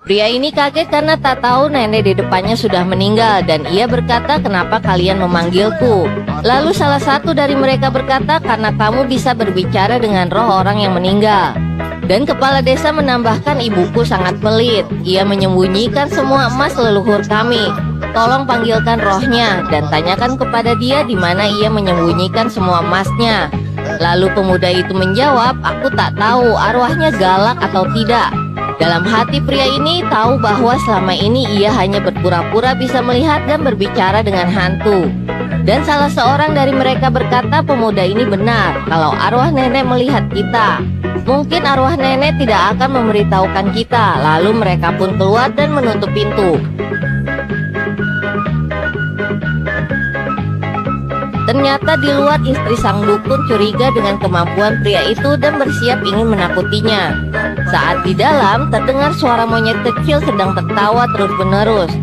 Pria ini kaget karena tak tahu nenek di depannya sudah meninggal dan ia berkata, "Kenapa kalian memanggilku?" Lalu salah satu dari mereka berkata, "Karena kamu bisa berbicara dengan roh orang yang meninggal." Dan kepala desa menambahkan, "Ibuku sangat pelit. Ia menyembunyikan semua emas leluhur kami. Tolong panggilkan rohnya dan tanyakan kepada dia di mana ia menyembunyikan semua emasnya." Lalu pemuda itu menjawab, "Aku tak tahu arwahnya galak atau tidak." Dalam hati pria ini tahu bahwa selama ini ia hanya berpura-pura bisa melihat dan berbicara dengan hantu. Dan salah seorang dari mereka berkata, "Pemuda ini benar, kalau arwah nenek melihat kita, mungkin arwah nenek tidak akan memberitahukan kita." Lalu mereka pun keluar dan menutup pintu. Ternyata di luar istri sang dukun curiga dengan kemampuan pria itu dan bersiap ingin menakutinya. Saat di dalam terdengar suara monyet kecil sedang tertawa terus-menerus.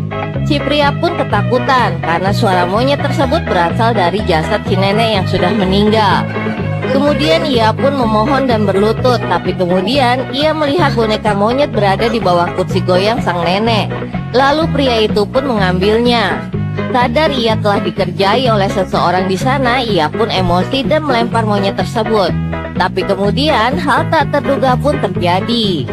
Si pria pun ketakutan karena suara monyet tersebut berasal dari jasad si nenek yang sudah meninggal. Kemudian ia pun memohon dan berlutut, tapi kemudian ia melihat boneka monyet berada di bawah kursi goyang sang nenek. Lalu pria itu pun mengambilnya. Sadar ia telah dikerjai oleh seseorang di sana, ia pun emosi dan melempar monyet tersebut. Tapi kemudian hal tak terduga pun terjadi.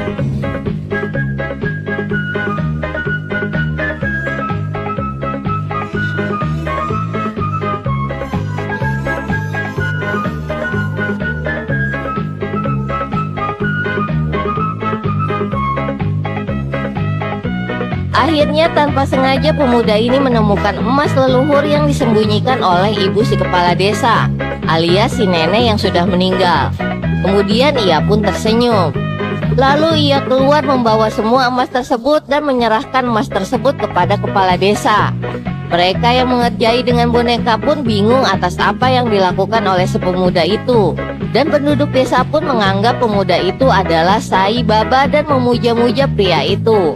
Akhirnya tanpa sengaja pemuda ini menemukan emas leluhur yang disembunyikan oleh ibu si kepala desa, alias si nenek yang sudah meninggal. Kemudian ia pun tersenyum. Lalu ia keluar membawa semua emas tersebut dan menyerahkan emas tersebut kepada kepala desa. Mereka yang mengerjai dengan boneka pun bingung atas apa yang dilakukan oleh si pemuda itu. Dan penduduk desa pun menganggap pemuda itu adalah Sai Baba dan memuja-muja pria itu.